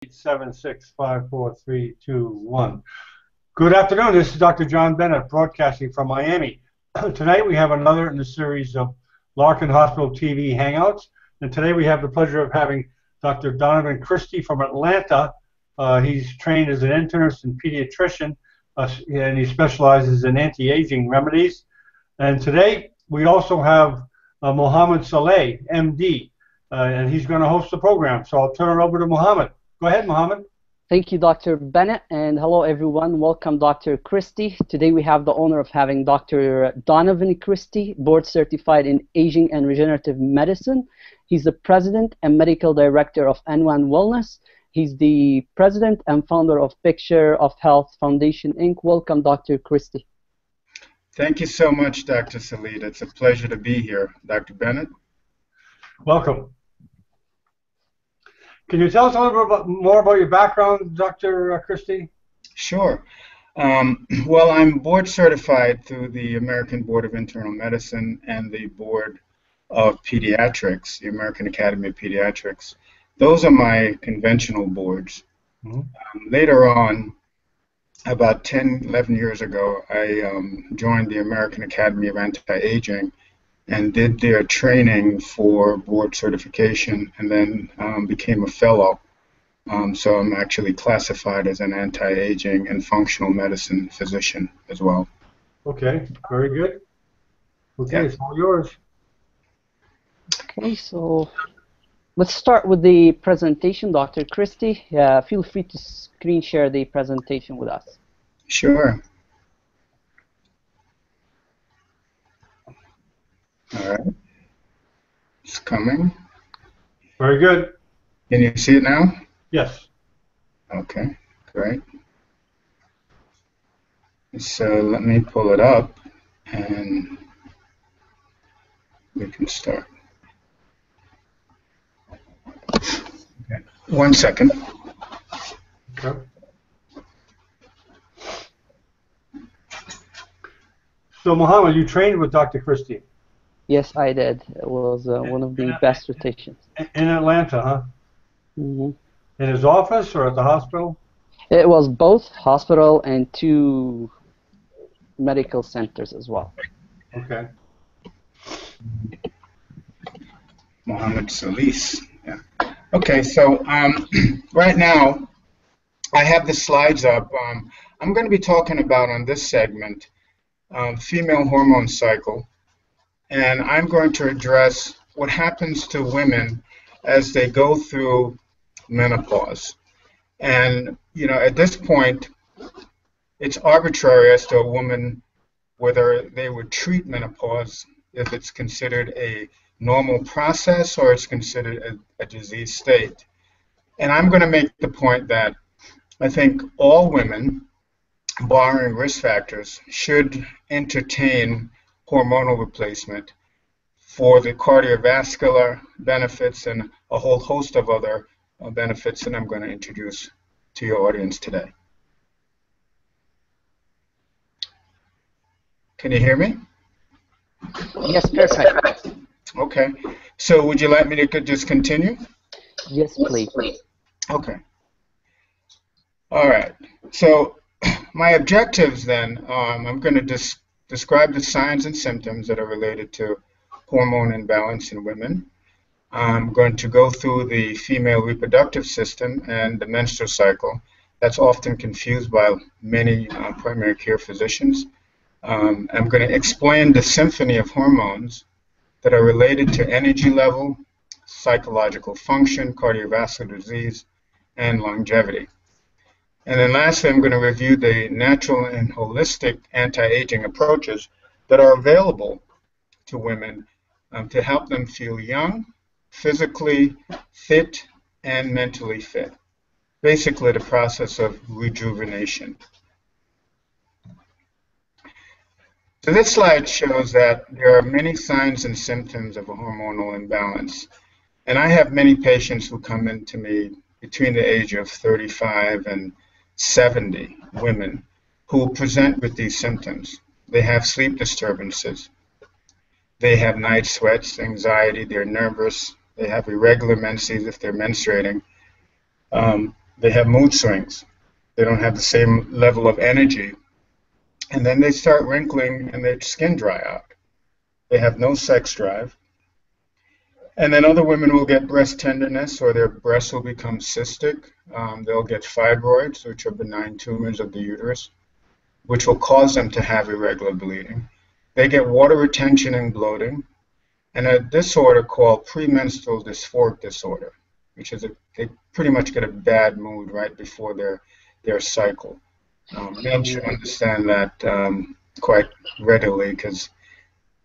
877-654-321. Good afternoon. This is Dr. John Bennett broadcasting from Miami. Tonight we have another in the series of Larkin Hospital TV Hangouts. And today we have the pleasure of having Dr. Donovan Christie from Atlanta. He's trained as an internist and pediatrician, and he specializes in anti-aging remedies. And today we also have Mohammed Saleh, MD, and he's going to host the program. So I'll turn it over to Mohammed. Go ahead, Mohammed. Thank you, Dr. Bennett, and hello, everyone. Welcome, Dr. Christie. Today we have the honor of having Dr. Donovan Christie, board-certified in Aging and Regenerative Medicine. He's the President and Medical Director of N1 Wellness. He's the President and founder of Picture of Health Foundation, Inc. Welcome, Dr. Christie. Thank you so much, Dr. Salid. It's a pleasure to be here. Dr. Bennett? Welcome. Can you tell us a little bit more about your background, Dr. Christie? Sure. Well, I'm board certified through the American Board of Internal Medicine and the Board of Pediatrics, the American Academy of Pediatrics. Those are my conventional boards. Mm-hmm. Later on, about 10, 11 years ago, I joined the American Academy of Anti-Aging and did their training for board certification, and then became a fellow. So I'm actually classified as an anti-aging and functional medicine physician as well. Okay, very good. Okay, it's all yours. Okay, so let's start with the presentation, Dr. Christie. Feel free to screen share the presentation with us. Sure. All right. It's coming. Very good. Can you see it now? Yes. Okay, great. So let me pull it up and we can start. Okay. 1 second. Okay. So, Mohammed, you trained with Dr. Christie? Yes, I did. It was one of the best rotations. In Atlanta, huh? Mm-hmm. In his office or at the hospital? It was both hospital and 2 medical centers as well. Okay. Mohammed Salis. Yeah. Okay, so right now I have the slides up. I'm going to be talking about on this segment female hormone cycle, and I'm going to address what happens to women as they go through menopause. And, you know, at this point, it's arbitrary as to a woman whether they would treat menopause if it's considered a normal process or it's considered a disease state. And I'm going to make the point that I think all women, barring risk factors, should entertain hormonal replacement for the cardiovascular benefits and a whole host of other benefits that I'm going to introduce to your audience today. Can you hear me? Yes, perfect. Okay. So would you like me to just continue? Yes, please. Okay. All right. So my objectives then, I'm going to describe the signs and symptoms that are related to hormone imbalance in women. I'm going to go through the female reproductive system and the menstrual cycle. That's often confused by many primary care physicians. I'm going to explain the symphony of hormones that are related to energy level, psychological function, cardiovascular disease, and longevity. And then lastly, I'm going to review the natural and holistic anti-aging approaches that are available to women to help them feel young, physically fit, and mentally fit. Basically, the process of rejuvenation. So this slide shows that there are many signs and symptoms of a hormonal imbalance. And I have many patients who come in to me between the age of 35 and 70, women, who present with these symptoms. They have sleep disturbances. They have night sweats, anxiety, they're nervous, they have irregular menses if they're menstruating. They have mood swings. They don't have the same level of energy. And then they start wrinkling and their skin dry out. They have no sex drive. And then other women will get breast tenderness, or their breasts will become cystic. They'll get fibroids, which are benign tumors of the uterus, which will cause them to have irregular bleeding. They get water retention and bloating, and a disorder called premenstrual dysphoric disorder, which is they pretty much get a bad mood right before their cycle. Men should understand that quite readily, because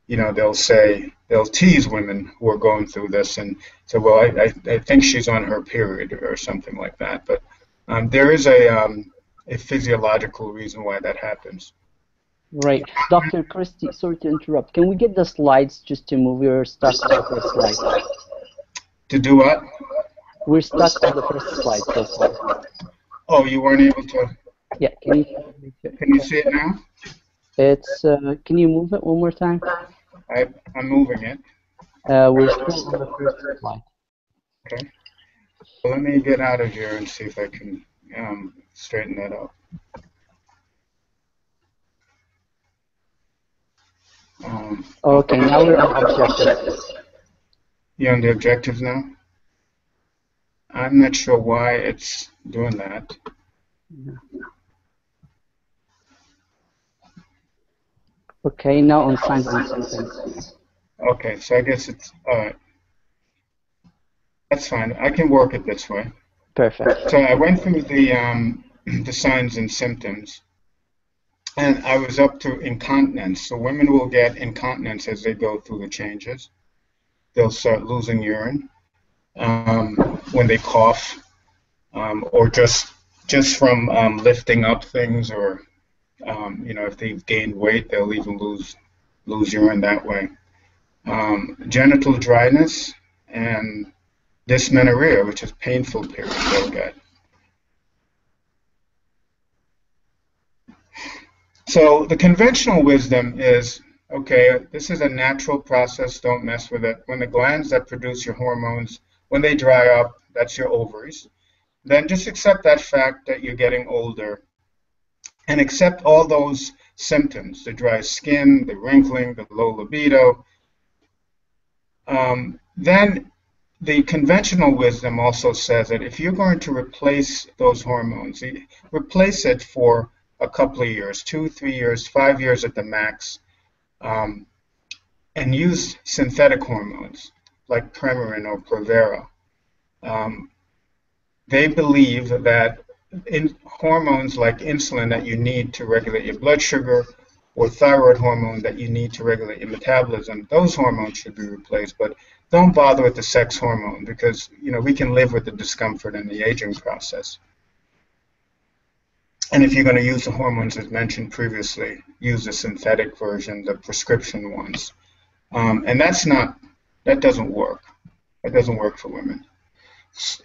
they'll tease women who are going through this and say, well, I think she's on her period or something like that. But there is a physiological reason why that happens. Right. Dr. Christie, sorry to interrupt. Can we get the slides just to move? We're stuck on the first slide. To do what? We're stuck on the first slide so far. Oh, you weren't able to? Yeah. Can you see it now? It's. Can you move it one more time? I'm moving it. We're still on the first slide. Okay. Well, let me get out of here and see if I can straighten that out. Okay, now we're on objectives. You're on the objectives now? I'm not sure why it's doing that. Yeah. Okay, now on signs and symptoms. Okay, so I guess it's, all right. That's fine. I can work it this way. Perfect. So I went through the signs and symptoms, and I was up to incontinence. So women will get incontinence as they go through the changes. They'll start losing urine when they cough, or just from lifting up things, or if they've gained weight, they'll even lose urine that way. Genital dryness and dysmenorrhea, which is painful periods they'll get. So the conventional wisdom is, okay, this is a natural process, don't mess with it. When the glands that produce your hormones, when they dry up, that's your ovaries. Then just accept that fact that you're getting older, and accept all those symptoms, the dry skin, the wrinkling, the low libido. Then the conventional wisdom also says that if you're going to replace those hormones, replace it for a couple of years, 2, 3 years, 5 years at the max, and use synthetic hormones like Premarin or Provera. They believe that hormones like insulin that you need to regulate your blood sugar, or thyroid hormone that you need to regulate your metabolism, those hormones should be replaced. But don't bother with the sex hormone, because we can live with the discomfort in the aging process. And if you're going to use the hormones as mentioned previously, use the synthetic version, the prescription ones. And that doesn't work. That doesn't work for women.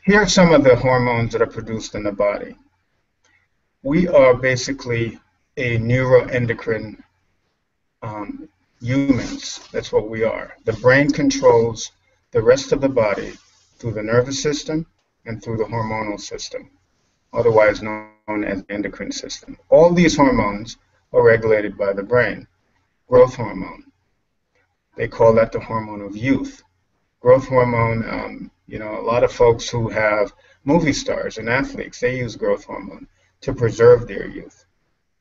Here are some of the hormones that are produced in the body. We are basically a neuroendocrine humans. That's what we are. The brain controls the rest of the body through the nervous system and through the hormonal system, otherwise known as the endocrine system. All these hormones are regulated by the brain. Growth hormone, they call that the hormone of youth. Growth hormone, a lot of folks who have movie stars and athletes, they use growth hormone to preserve their youth.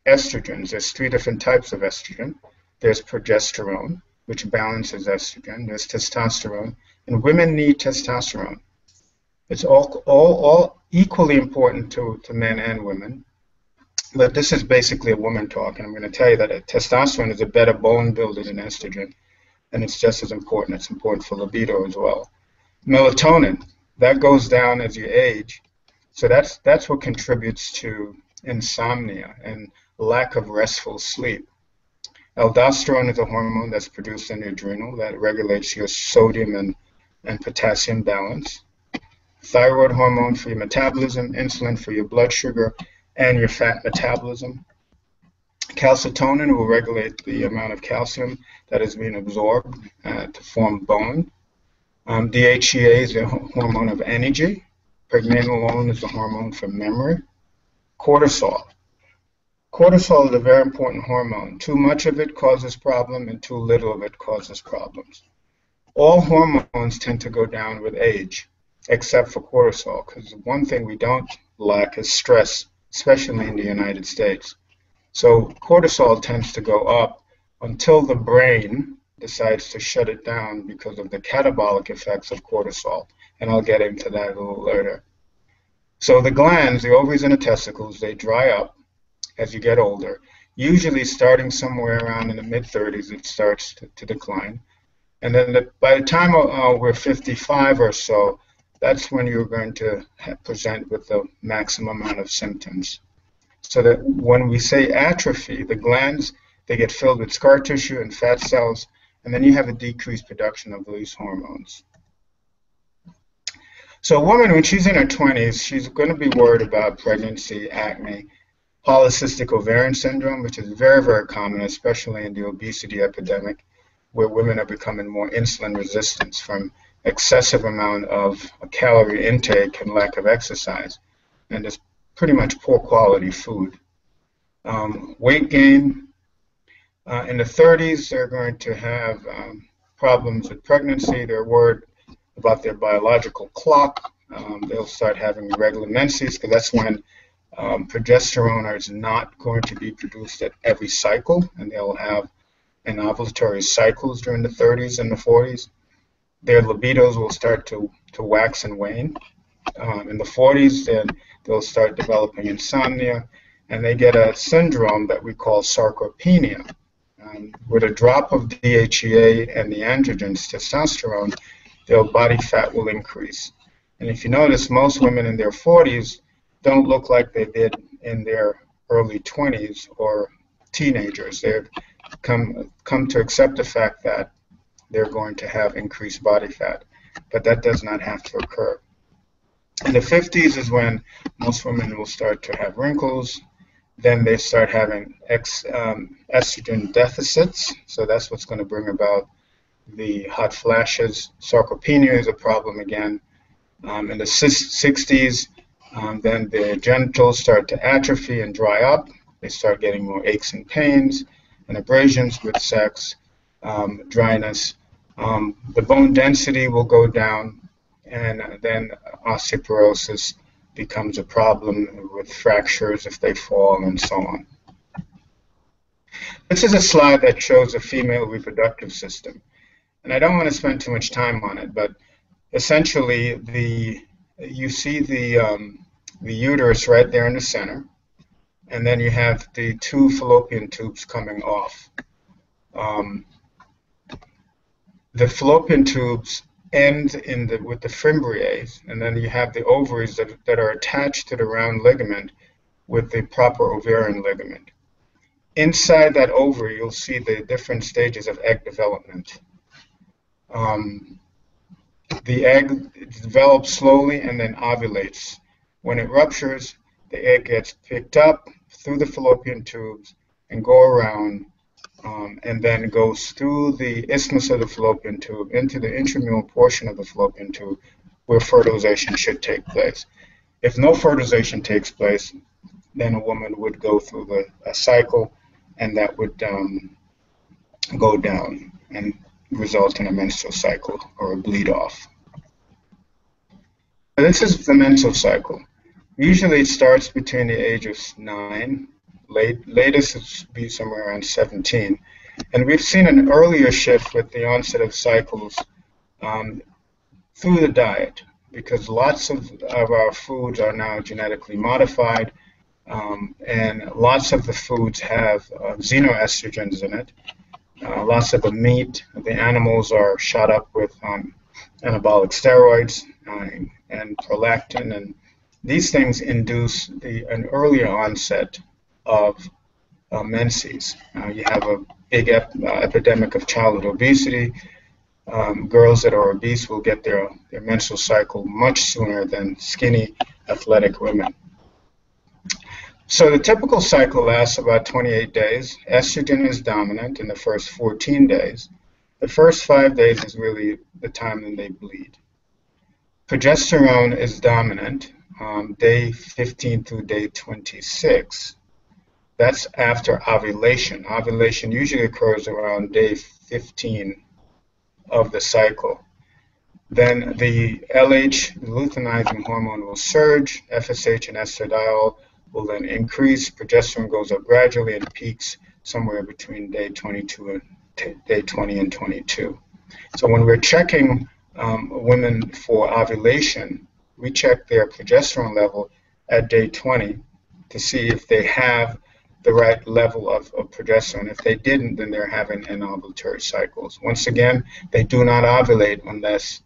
Estrogens, there's 3 different types of estrogen. There's progesterone, which balances estrogen. There's testosterone, and women need testosterone. It's all equally important to men and women. But this is basically a woman talk, and I'm going to tell you that testosterone is a better bone builder than estrogen, and it's just as important. It's important for libido as well. Melatonin, that goes down as you age, so that's what contributes to insomnia and lack of restful sleep. Aldosterone is a hormone that's produced in the adrenal that regulates your sodium and potassium balance. Thyroid hormone for your metabolism, insulin for your blood sugar and your fat metabolism. Calcitonin will regulate the amount of calcium that is being absorbed to form bone. DHEA is a hormone of energy. pregnenolone is the hormone for memory. Cortisol. Cortisol is a very important hormone. Too much of it causes problem, and too little of it causes problems. All hormones tend to go down with age, except for cortisol, because one thing we don't lack is stress, especially in the United States. So cortisol tends to go up until the brain decides to shut it down because of the catabolic effects of cortisol, and I'll get into that a little later. So the glands, the ovaries and the testicles, they dry up as you get older. Usually starting somewhere around in the mid-30s, it starts to decline. And then by the time we're 55 or so, that's when you're going to present with the maximum amount of symptoms. So that when we say atrophy, the glands, they get filled with scar tissue and fat cells, and then you have a decreased production of these hormones. So a woman, when she's in her 20s, she's going to be worried about pregnancy, acne, polycystic ovarian syndrome, which is very, very common, especially in the obesity epidemic, where women are becoming more insulin resistant from excessive amount of calorie intake and lack of exercise, and just pretty much poor quality food. Weight gain. In the 30s, they're going to have problems with pregnancy. They're worried about their biological clock. They'll start having irregular menses, because that's when progesterone is not going to be produced at every cycle, and they'll have ovulatory cycles during the 30s and the 40s. Their libidos will start to wax and wane. In the 40s, then they'll start developing insomnia, and they get a syndrome that we call sarcopenia. With a drop of DHEA and the androgens, testosterone, their body fat will increase. And if you notice, most women in their 40s don't look like they did in their early 20s or teenagers. They've come to accept the fact that they're going to have increased body fat, but that does not have to occur. In the 50s is when most women will start to have wrinkles. Then they start having estrogen deficits, so that's what's going to bring about the hot flashes. Sarcopenia is a problem again. In the 60s, then their genitals start to atrophy and dry up. They start getting more aches and pains and abrasions with sex, dryness. The bone density will go down, and then osteoporosis becomes a problem with fractures if they fall and so on. This is a slide that shows the female reproductive system. And I don't want to spend too much time on it, but essentially you see the uterus right there in the center, and then you have the two fallopian tubes coming off. The fallopian tubes end with the fimbriae, and then you have the ovaries that are attached to the round ligament with the proper ovarian ligament. Inside that ovary, you'll see the different stages of egg development. The egg develops slowly and then ovulates. When it ruptures, the egg gets picked up through the fallopian tubes and go around, and then goes through the isthmus of the fallopian tube into the intramural portion of the fallopian tube where fertilization should take place. If no fertilization takes place, then a woman would go through a cycle, and that would go down and result in a menstrual cycle or a bleed off. This is the menstrual cycle. Usually it starts between the age of 9, latest would be somewhere around 17. And we've seen an earlier shift with the onset of cycles through the diet, because lots of our foods are now genetically modified, and lots of the foods have xenoestrogens in it. Lots of the meat, the animals are shot up with anabolic steroids and prolactin, and these things induce an earlier onset of menses. You have a big epidemic of childhood obesity. Girls that are obese will get their menstrual cycle much sooner than skinny, athletic women. So the typical cycle lasts about 28 days. Estrogen is dominant in the first 14 days. The first 5 days is really the time when they bleed. Progesterone is dominant day 15 through day 26. That's after ovulation. Ovulation usually occurs around day 15 of the cycle. Then the LH, luteinizing hormone, will surge. FSH and estradiol will then increase. Progesterone goes up gradually and peaks somewhere between day 22 and day 20 and 22. So when we're checking women for ovulation, we check their progesterone level at day 20 to see if they have the right level of progesterone. If they didn't, then they're having anovulatory cycles. Once again, they do not ovulate unless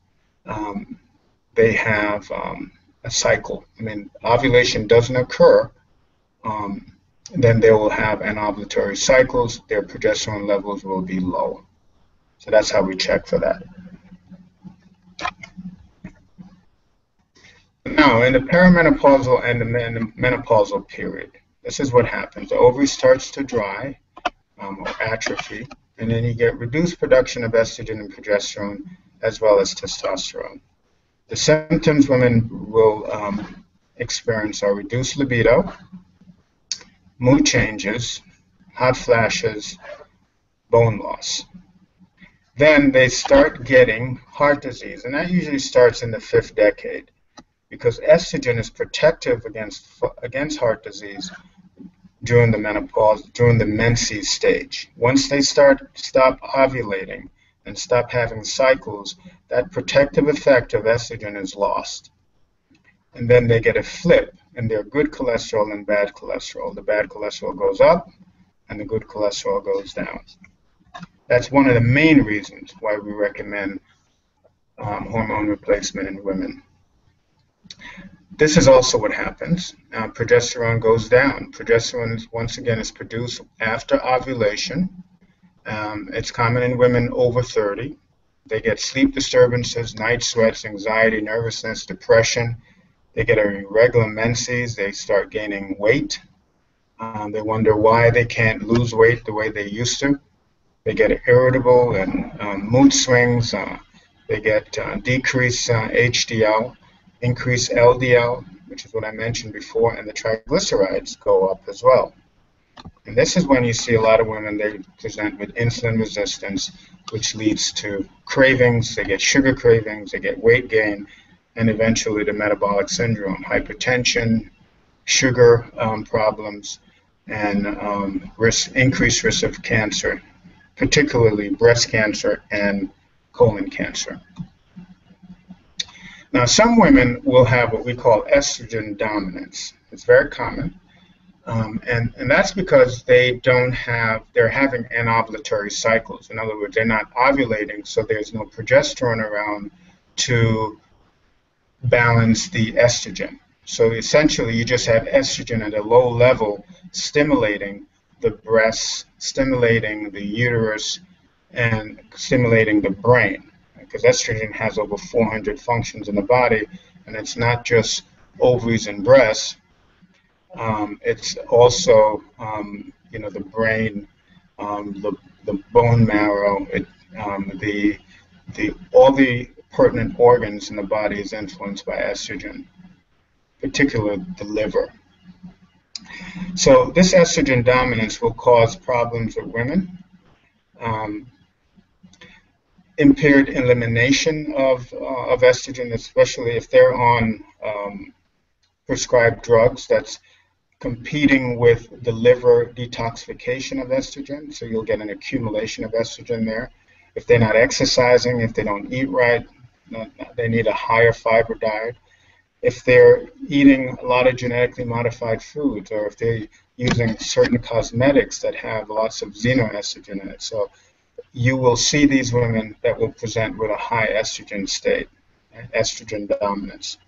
they have a cycle. I mean, ovulation doesn't occur, then they will have anovulatory cycles. Their progesterone levels will be low. So that's how we check for that. Now, in the perimenopausal and the menopausal period, this is what happens. The ovary starts to dry or atrophy, and then you get reduced production of estrogen and progesterone, as well as testosterone. The symptoms women will experience are reduced libido, mood changes, hot flashes, bone loss. Then they start getting heart disease, and that usually starts in the 5th decade, because estrogen is protective against heart disease during the menopause, during the menses stage. Once they stop ovulating and stop having cycles, that protective effect of estrogen is lost. And then they get a flip in their good cholesterol and bad cholesterol. The bad cholesterol goes up and the good cholesterol goes down. That's one of the main reasons why we recommend hormone replacement in women. This is also what happens. Progesterone goes down. Progesterone, once again, is produced after ovulation. It's common in women over 30. They get sleep disturbances, night sweats, anxiety, nervousness, depression. They get irregular menses. They start gaining weight. They wonder why they can't lose weight the way they used to. They get irritable and mood swings. They get decreased HDL, increased LDL, which is what I mentioned before, and the triglycerides go up as well. And this is when you see a lot of women, they present with insulin resistance, which leads to cravings. They get sugar cravings, they get weight gain, and eventually the metabolic syndrome, hypertension, sugar problems, and increased risk of cancer, particularly breast cancer and colon cancer. Now, some women will have what we call estrogen dominance. It's very common. And that's because they're having anovulatory cycles. In other words, they're not ovulating, so there's no progesterone around to balance the estrogen. So essentially, you just have estrogen at a low level stimulating the breasts, stimulating the uterus, and stimulating the brain. Because estrogen has over 400 functions in the body, and it's not just ovaries and breasts. It's also, the brain, the bone marrow, all the pertinent organs in the body is influenced by estrogen, particularly the liver. So this estrogen dominance will cause problems with women. Impaired elimination of estrogen, especially if they're on prescribed drugs that's competing with the liver detoxification of estrogen, so you'll get an accumulation of estrogen there. If they're not exercising, if they don't eat right, they need a higher fiber diet. If they're eating a lot of genetically modified foods, or if they're using certain cosmetics that have lots of xenoestrogen in it. So you will see these women that will present with a high estrogen state, estrogen dominance.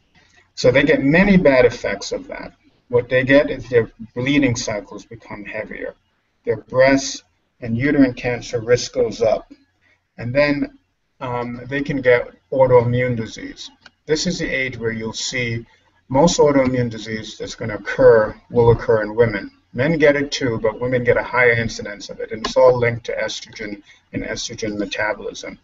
So they get many bad effects of that. What they get is their bleeding cycles become heavier. Their breast and uterine cancer risk goes up. And then they can get autoimmune disease. This is the age where you'll see most autoimmune disease that's going to occur will occur in women. Men get it too, but women get a higher incidence of it, and it's all linked to estrogen and estrogen metabolism.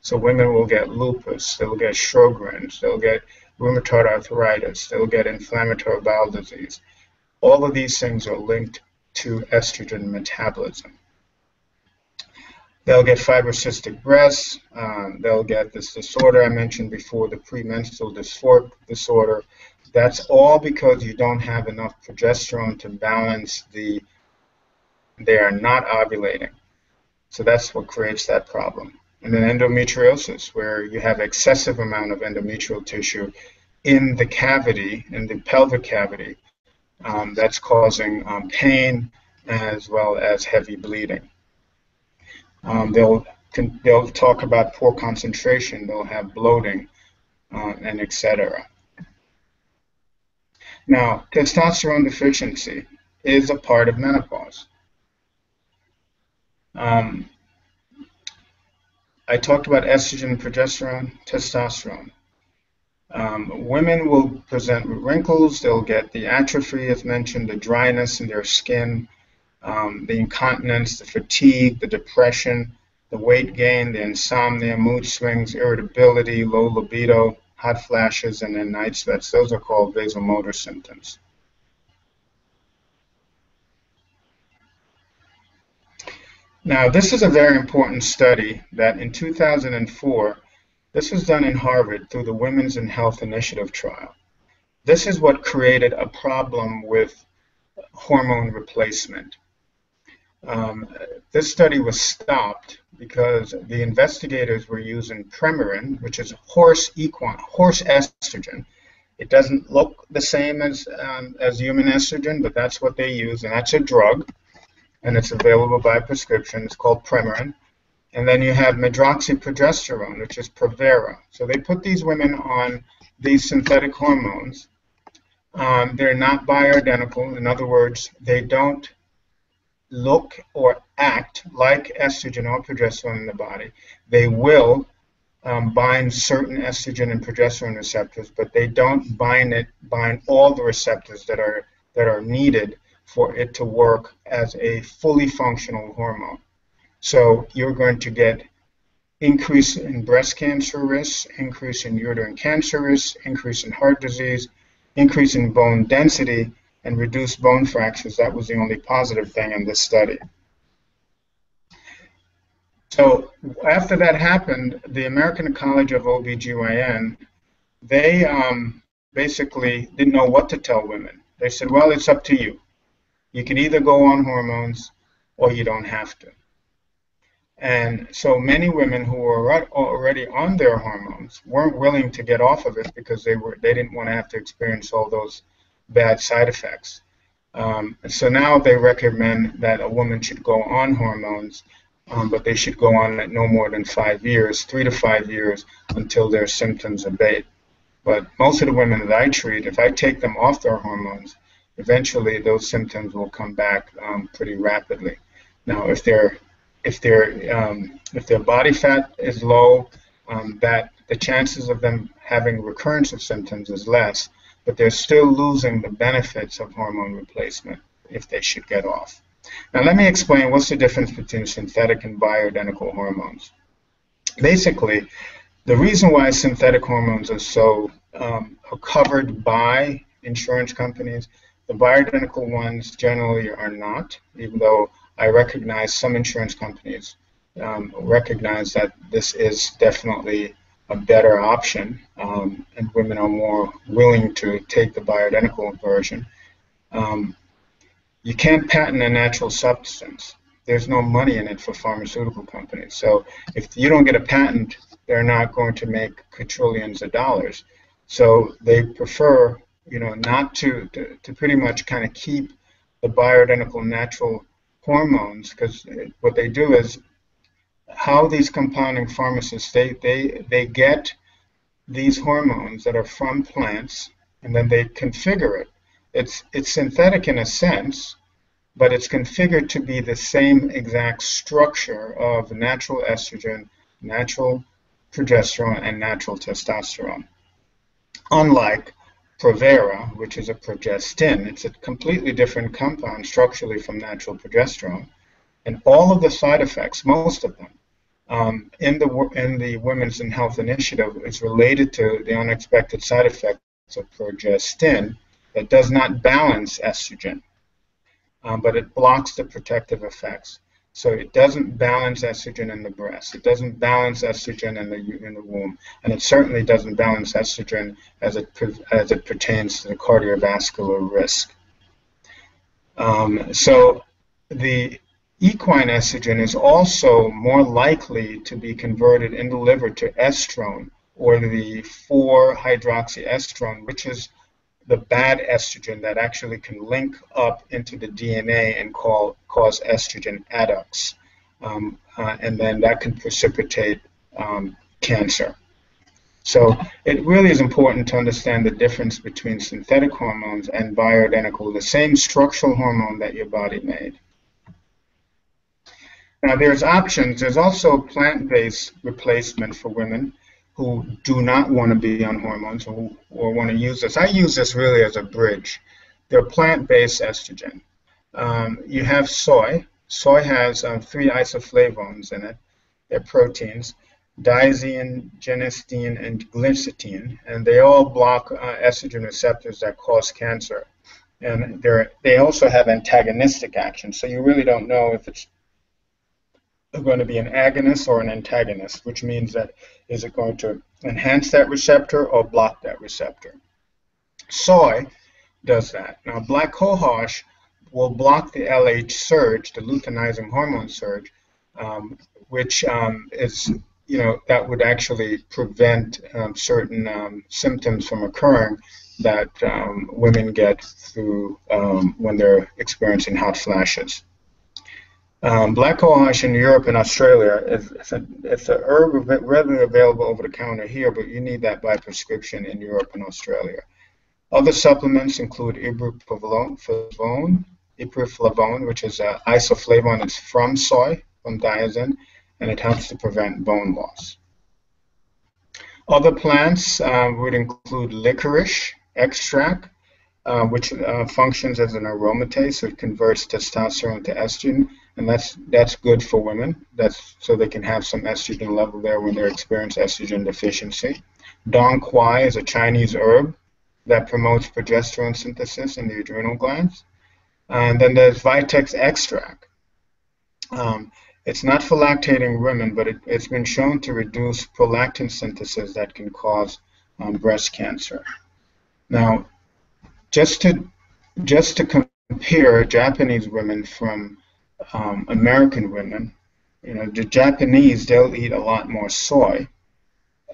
So women will get lupus, they'll get Sjogren's, they'll get rheumatoid arthritis, they'll get inflammatory bowel disease. All of these things are linked to estrogen metabolism. They'll get fibrocystic breasts, they'll get this disorder I mentioned before, the premenstrual dysphoric disorder. That's all because you don't have enough progesterone to balance they are not ovulating. So that's what creates that problem. And then endometriosis, where you have excessive amount of endometrial tissue in the cavity, in the pelvic cavity, that's causing pain as well as heavy bleeding. They'll talk about poor concentration, they'll have bloating, and etc. Now, testosterone deficiency is a part of menopause. I talked about estrogen, progesterone, testosterone. Women will present with wrinkles, they'll get the atrophy as mentioned, the dryness in their skin, the incontinence, the fatigue, the depression, the weight gain, the insomnia, mood swings, irritability, low libido, hot flashes, and then night sweats. Those are called vasomotor symptoms. Now, this is a very important study that in 2004, this was done in Harvard through the Women's in Health Initiative trial. This is what created a problem with hormone replacement. This study was stopped because the investigators were using Premarin, which is horse estrogen. It doesn't look the same as human estrogen, but that's what they use, and that's a drug, and it's available by prescription. It's called Premarin. And then you have medroxyprogesterone, which is Provera. So they put these women on these synthetic hormones. They're not bioidentical. In other words, they don't look or act like estrogen or progesterone in the body. They will bind certain estrogen and progesterone receptors, but they don't bind all the receptors that are needed for it to work as a fully functional hormone. So you're going to get increase in breast cancer risk, increase in uterine cancer risk, increase in heart disease, increase in bone density, and reduced bone fractures. That was the only positive thing in this study. So after that happened, the American College of OBGYN, they basically didn't know what to tell women. They said, well, it's up to you. You can either go on hormones or you don't have to. And so many women who were already on their hormones weren't willing to get off of it because they didn't want to have to experience all those bad side effects. So now they recommend that a woman should go on hormones, but they should go on it no more than 5 years, 3 to 5 years, until their symptoms abate. But most of the women that I treat, if I take them off their hormones, eventually those symptoms will come back pretty rapidly. Now, if their body fat is low, that the chances of them having recurrence of symptoms is less, but they're still losing the benefits of hormone replacement if they should get off. Now let me explain what's the difference between synthetic and bioidentical hormones. Basically, the reason why synthetic hormones are covered by insurance companies, the bioidentical ones generally are not, even though I recognize some insurance companies recognize that this is definitely a better option, and women are more willing to take the bioidentical version. You can't patent a natural substance. There's no money in it for pharmaceutical companies. So if you don't get a patent, they're not going to make quadrillions of dollars. So they prefer, not to pretty much kind of keep the bioidentical natural hormones, because what they do is how these compounding pharmacists, they get these hormones that are from plants, and then they configure it. It's synthetic in a sense, but it's configured to be the same exact structure of natural estrogen, natural progesterone, and natural testosterone. Unlike Provera, which is a progestin, it's a completely different compound structurally from natural progesterone. And all of the side effects, most of them, in the Women's and Health Initiative is related to the unexpected side effects of progestin that does not balance estrogen, but it blocks the protective effects. So it doesn't balance estrogen in the breast. It doesn't balance estrogen in the womb, and it certainly doesn't balance estrogen as it pertains to the cardiovascular risk. So the equine estrogen is also more likely to be converted in the liver to estrone, or the 4-hydroxyestrone, which is the bad estrogen that actually can link up into the DNA and cause estrogen adducts, and then that can precipitate cancer. So it really is important to understand the difference between synthetic hormones and bioidentical, the same structural hormone that your body made. Now there's options. There's also plant-based replacement for women who do not want to be on hormones or want to use this. I use this really as a bridge. They're plant-based estrogen. You have soy. Soy has 3 isoflavones in it. They're proteins: diazine, genistein, and glycine, and they all block estrogen receptors that cause cancer. And they also have antagonistic action, so you really don't know if it's going to be an agonist or an antagonist, which means that is it going to enhance that receptor or block that receptor. Soy does that. Now, black cohosh will block the LH surge, the luteinizing hormone surge, which is, that would actually prevent certain symptoms from occurring that women get through when they're experiencing hot flashes. Black cohosh in Europe and Australia, it's a herb readily available over the counter here, but you need that by prescription in Europe and Australia. Other supplements include ibuprofen, which is an isoflavone. It's from soy, from diazine, and it helps to prevent bone loss. Other plants would include licorice extract, which functions as an aromatase, so it converts testosterone to estrogen, and that's good for women. That's so they can have some estrogen level there when they experience estrogen deficiency. Dong quai is a Chinese herb that promotes progesterone synthesis in the adrenal glands. And then there's Vitex extract. It's not for lactating women, but it's been shown to reduce prolactin synthesis that can cause breast cancer. Now, just to compare Japanese women from American women, the Japanese, they'll eat a lot more soy,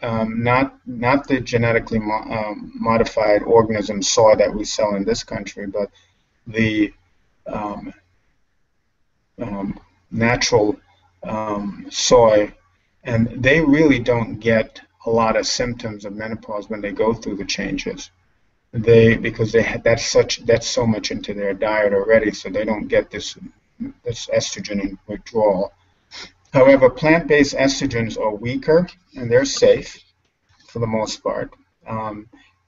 not the genetically modified organism soy that we sell in this country, but the natural soy, and they really don't get a lot of symptoms of menopause when they go through the changes. Because that's so much into their diet already, so they don't get this estrogen withdrawal. However, plant-based estrogens are weaker and they're safe for the most part.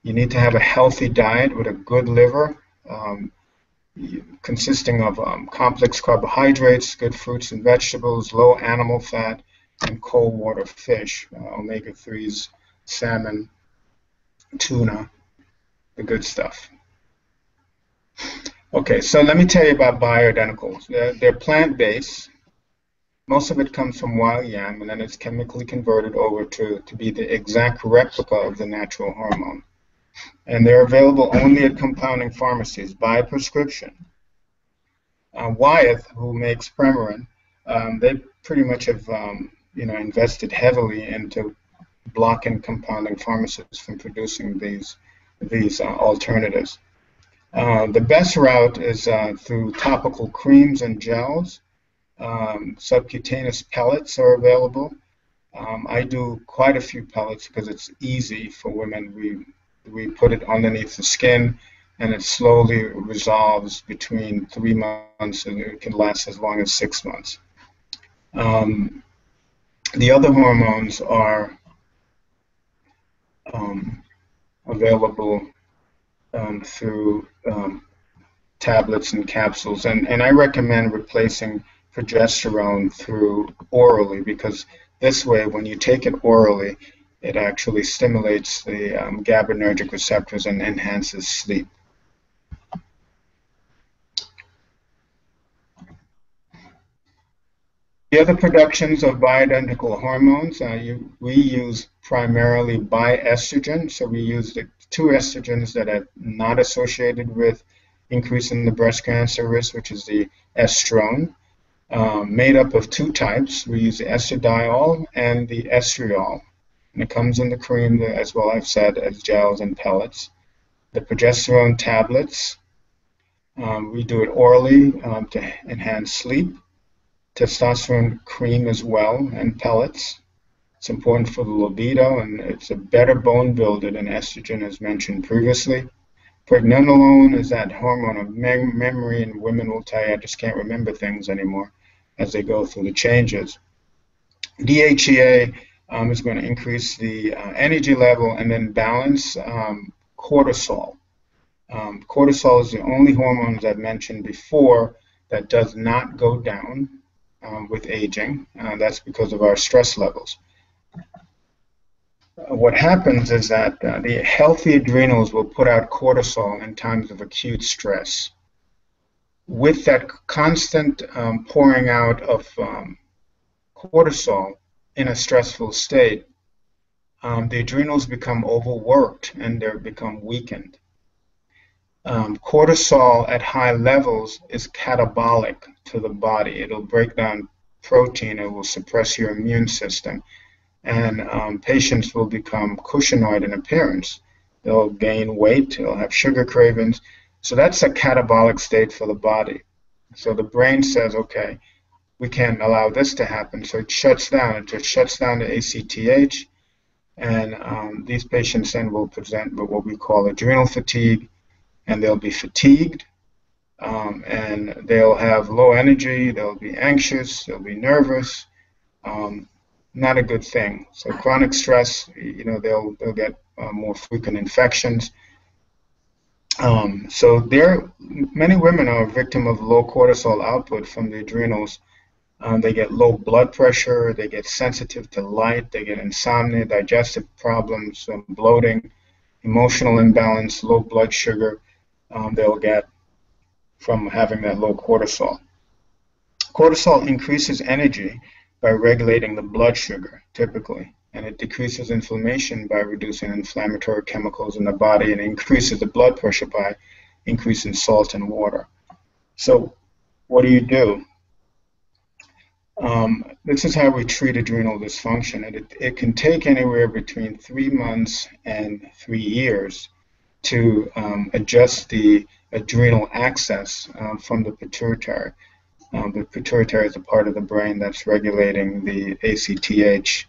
You need to have a healthy diet with a good liver, consisting of complex carbohydrates, good fruits and vegetables, low animal fat, and cold water fish, omega-3s, salmon, tuna, the good stuff. Okay, so let me tell you about bioidenticals. They're plant-based. Most of it comes from wild yam, and then it's chemically converted over to be the exact replica of the natural hormone. And they're available only at compounding pharmacies by prescription. Wyeth, who makes Premarin, they pretty much have invested heavily into blocking compounding pharmacists from producing these alternatives. The best route is through topical creams and gels. Subcutaneous pellets are available. I do quite a few pellets because it's easy for women. We put it underneath the skin, and it slowly resolves between 3 months, and it can last as long as 6 months. The other hormones are available through tablets and capsules, and I recommend replacing progesterone through orally, because This way, when you take it orally, it actually stimulates the GABAergic receptors and enhances sleep. The other productions of bioidentical hormones, we use primarily biestrogen. So we use the two estrogens that are not associated with increase in the breast cancer risk, which is the estrone, made up of two types. We use the estradiol and the estriol. And it comes in the cream, as well I've said, as gels and pellets. The progesterone tablets, we do it orally to enhance sleep. Testosterone cream as well, and pellets. It's important for the libido, and it's a better bone builder than estrogen, as mentioned previously. Pregnenolone is that hormone of memory, and women will tell you, I just can't remember things anymore as they go through the changes. DHEA is going to increase the energy level and then balance cortisol. Cortisol is the only hormone, as I've mentioned before, that does not go down with aging. That's because of our stress levels. What happens is that the healthy adrenals will put out cortisol in times of acute stress. With that constant pouring out of cortisol in a stressful state, the adrenals become overworked and they become weakened. Cortisol at high levels is catabolic to the body. It'll break down protein, it will suppress your immune system, and patients will become cushingoid in appearance. They'll gain weight, they'll have sugar cravings. So that's a catabolic state for the body. So the brain says, okay, we can't allow this to happen, so it shuts down. It just shuts down the ACTH, and these patients then will present with what we call adrenal fatigue, and they'll be fatigued, and they'll have low energy, they'll be anxious, they'll be nervous, not a good thing. So chronic stress, they'll get more frequent infections. So many women are a victim of low cortisol output from the adrenals. They get low blood pressure, they get sensitive to light, they get insomnia, digestive problems, bloating, emotional imbalance, low blood sugar. They'll get from having that low cortisol. Cortisol increases energy by regulating the blood sugar, typically, and it decreases inflammation by reducing inflammatory chemicals in the body, and increases the blood pressure by increasing salt and water. So what do? This is how we treat adrenal dysfunction. It can take anywhere between 3 months and 3 years to adjust the adrenal axis from the pituitary. The pituitary is a part of the brain that's regulating the ACTH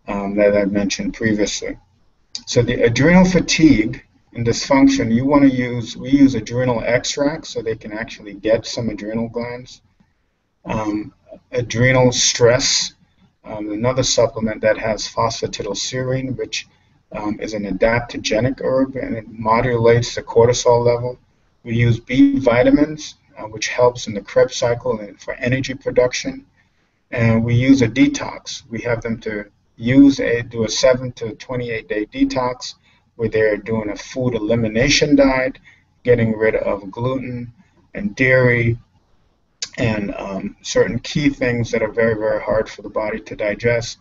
that I mentioned previously. So the adrenal fatigue and dysfunction, we use adrenal extracts so they can actually get some adrenal glands. Adrenal stress, another supplement that has phosphatidylserine, which is an adaptogenic herb, and it modulates the cortisol level. We use B vitamins, which helps in the Krebs cycle and for energy production. And we use a detox. We have them to do a 7 to 28 day detox where they're doing a food elimination diet, getting rid of gluten and dairy and certain key things that are very, very hard for the body to digest.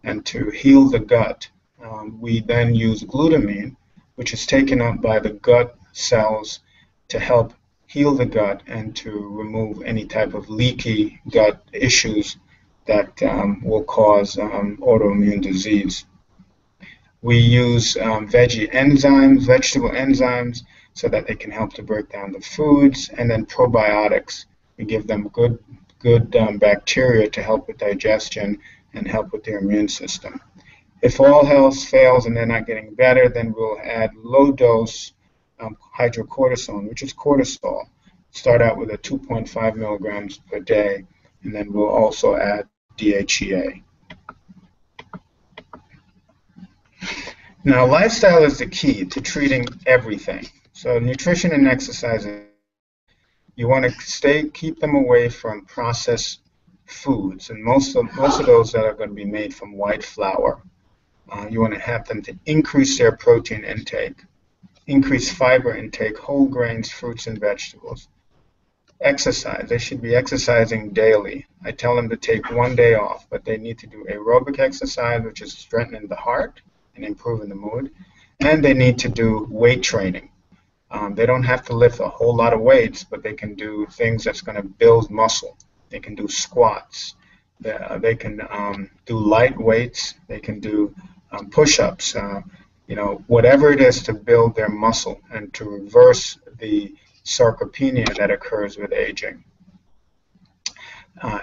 And to heal the gut, we then use glutamine, which is taken up by the gut cells to help heal the gut and to remove any type of leaky gut issues that will cause autoimmune disease. We use vegetable enzymes, so that they can help to break down the foods, and then probiotics. We give them good bacteria to help with digestion and help with their immune system. If all else fails and they're not getting better, then we'll add low-dose hydrocortisone, which is cortisol. Start out with a 2.5 milligrams per day, and then we'll also add DHEA. Now, lifestyle is the key to treating everything. So nutrition and exercise, you want to keep them away from processed foods, and most of those that are going to be made from white flour. You want to have them to increase their protein intake, increase fiber intake, whole grains, fruits, and vegetables. Exercise. They should be exercising daily. I tell them to take one day off, but they need to do aerobic exercise, which is strengthening the heart and improving the mood. And they need to do weight training. They don't have to lift a whole lot of weights, but they can do things that's going to build muscle. They can do squats. They can do light weights. They can do push-ups. Whatever it is to build their muscle and to reverse the sarcopenia that occurs with aging.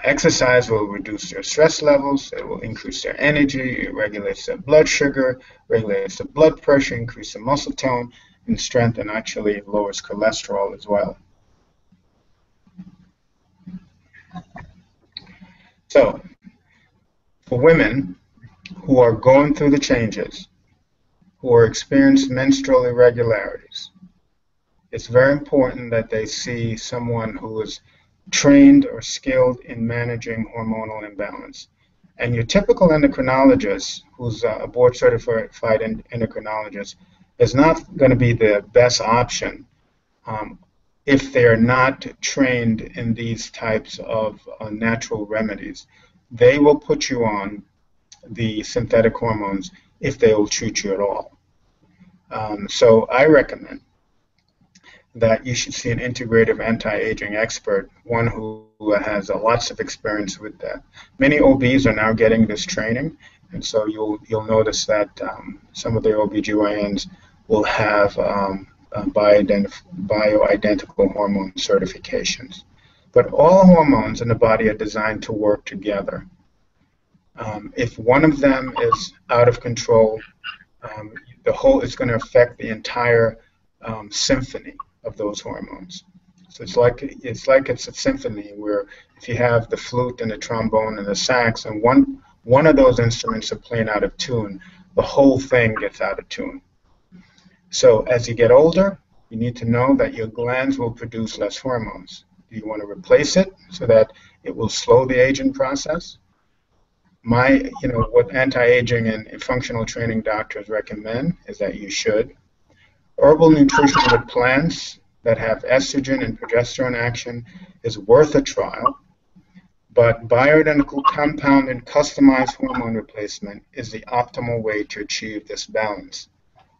Exercise will reduce their stress levels, it will increase their energy, it regulates their blood sugar, regulates the blood pressure, increase the muscle tone, and strength, and actually lowers cholesterol as well. So, for women who are going through the changes, who are experiencing menstrual irregularities, it's very important that they see someone who is trained or skilled in managing hormonal imbalance. And your typical endocrinologist, who's a board-certified endocrinologist, is not going to be the best option if they're not trained in these types of natural remedies. They will put you on the synthetic hormones if they will treat you at all. So I recommend that you should see an integrative anti-aging expert, one who has lots of experience with that. Many OBs are now getting this training, and so you'll notice that some of the OBGYNs will have bioidentical hormone certifications. But all hormones in the body are designed to work together. If one of them is out of control, it's going to affect the entire symphony of those hormones. So it's like it's a symphony where if you have the flute and the trombone and the sax, and one of those instruments are playing out of tune, the whole thing gets out of tune. So as you get older, you need to know that your glands will produce less hormones. Do you want to replace it so that it will slow the aging process? What anti-aging and functional training doctors recommend is that you should. Herbal nutrition with plants that have estrogen and progesterone action is worth a trial, but bioidentical compound and customized hormone replacement is the optimal way to achieve this balance.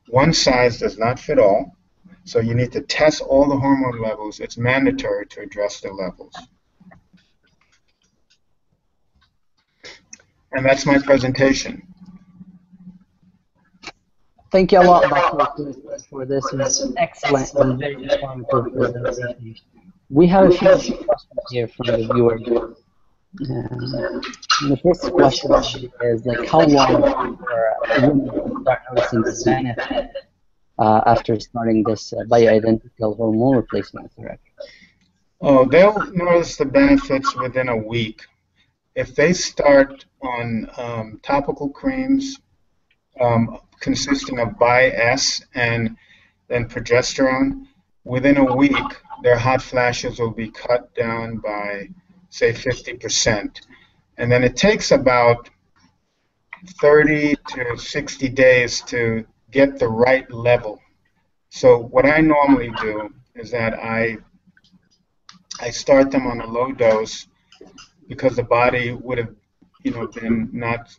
One size does not fit all, so you need to test all the hormone levels. It's mandatory to address the levels. And that's my presentation. Thank you a lot, Dr. for this. It was excellent and very informative presentation. We have a few questions here from the viewers. The first question is how long for a woman to start noticing the benefit after starting this bioidentical hormone replacement therapy? Oh, they'll notice the benefits within a week. If they start on topical creams consisting of Bi-S and then progesterone, within a week their hot flashes will be cut down by, say, 50%. And then it takes about 30 to 60 days to get the right level. So what I normally do is that I start them on a low dose because the body would have been not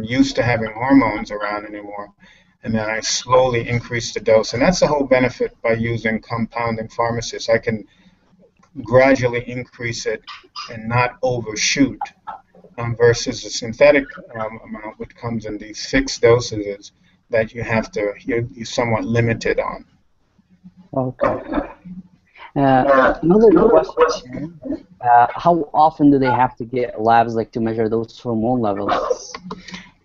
used to having hormones around anymore, and then I slowly increase the dose. And that's the whole benefit by using compounding pharmacists. I can gradually increase it and not overshoot versus the synthetic amount, which comes in these fixed dosages that you're somewhat limited on. Okay. Another question, how often do they have to get labs to measure those hormone levels?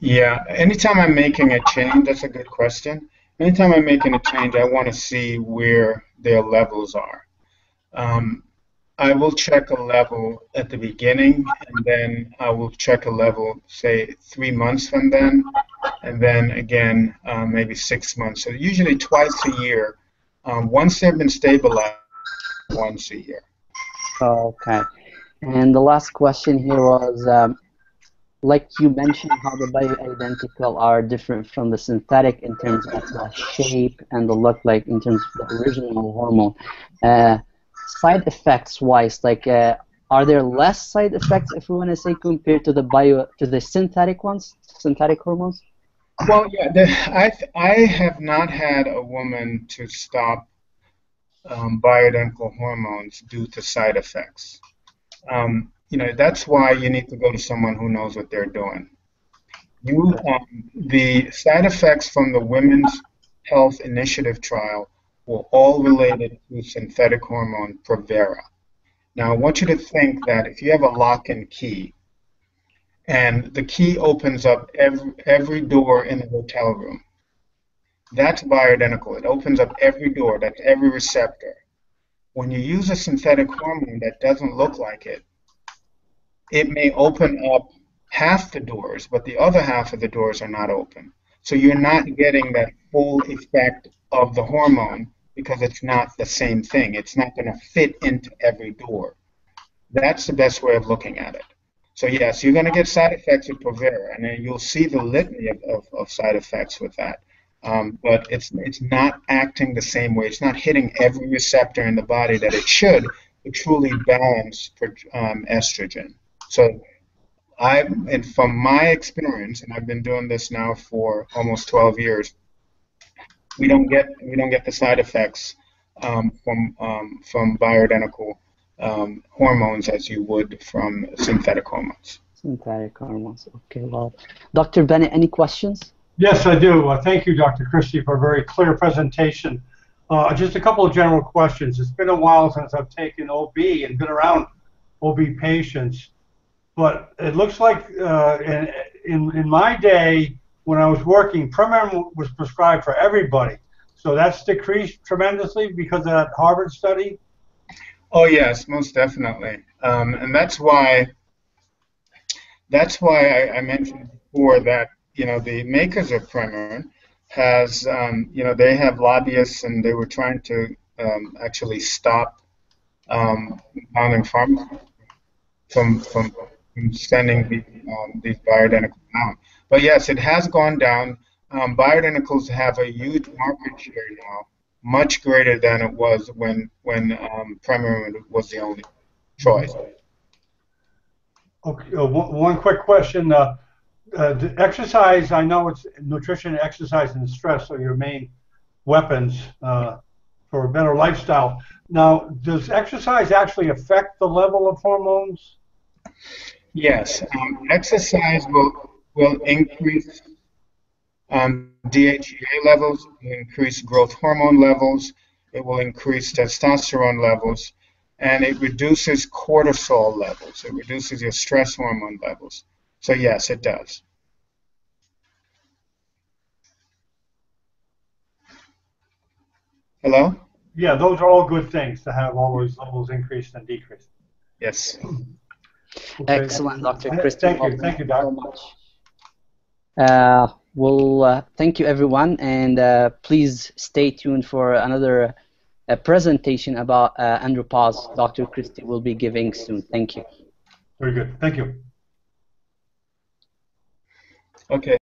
Yeah, anytime I'm making a change, that's a good question. Anytime I'm making a change, I want to see where their levels are. I will check a level at the beginning, and then I will check a level, say, 3 months from then, and then again, maybe 6 months. So usually twice a year. Once they've been stabilized, once a year. Okay. And the last question here was, like you mentioned, how the bioidentical are different from the synthetic in terms of the shape and the look, like in terms of the original hormone. Side effects wise, like are there less side effects, if we want to say, compared to the synthetic ones, synthetic hormones? Well, yeah, I have not had a woman to stop bioidentical hormones due to side effects. That's why you need to go to someone who knows what they're doing. The side effects from the Women's Health Initiative trial were all related to synthetic hormone Provera. Now, I want you to think that if you have a lock and key, and the key opens up every door in the hotel room, that's bioidentical. It opens up every door, that's every receptor. When you use a synthetic hormone that doesn't look like it, it may open up half the doors, but the other half of the doors are not open. So you're not getting that full effect of the hormone because it's not the same thing. It's not going to fit into every door. That's the best way of looking at it. So yes, you're going to get side effects with Provera, and then you'll see the litany of side effects with that. But it's not acting the same way. It's not hitting every receptor in the body that it should to truly balance estrogen. So and from my experience, and I've been doing this now for almost 12 years, we don't get the side effects from bioidentical hormones as you would from synthetic hormones. Synthetic hormones. Okay. Well, Dr. Bennett, any questions? Yes, I do. Thank you, Dr. Christie, for a very clear presentation. Just a couple of general questions. It's been a while since I've taken OB and been around OB patients, but it looks like in my day when I was working, Premarin was prescribed for everybody. So that's decreased tremendously because of that Harvard study? Oh yes, most definitely, and that's why I mentioned before that the makers of Premarin has they have lobbyists, and they were trying to actually stop compounding pharmacies from sending these bioidenticals down. But yes, it has gone down. Bioidenticals have a huge market share now, much greater than it was when Premarin was the only choice. Okay, one quick question. The exercise, I know it's nutrition, exercise, and stress are your main weapons for a better lifestyle. Now, does exercise actually affect the level of hormones? Yes, exercise will increase DHEA levels, will increase growth hormone levels, it will increase testosterone levels, and it reduces cortisol levels. It reduces your stress hormone levels. So yes, it does. Hello? Yeah, those are all good things to have all those levels increased and decreased. Yes. Okay. Excellent, Dr. Christie. Thank you, Doc. So much. Thank you, everyone, and please stay tuned for another presentation about andropause Dr. Christie will be giving soon. Thank you. Very good. Thank you. Okay.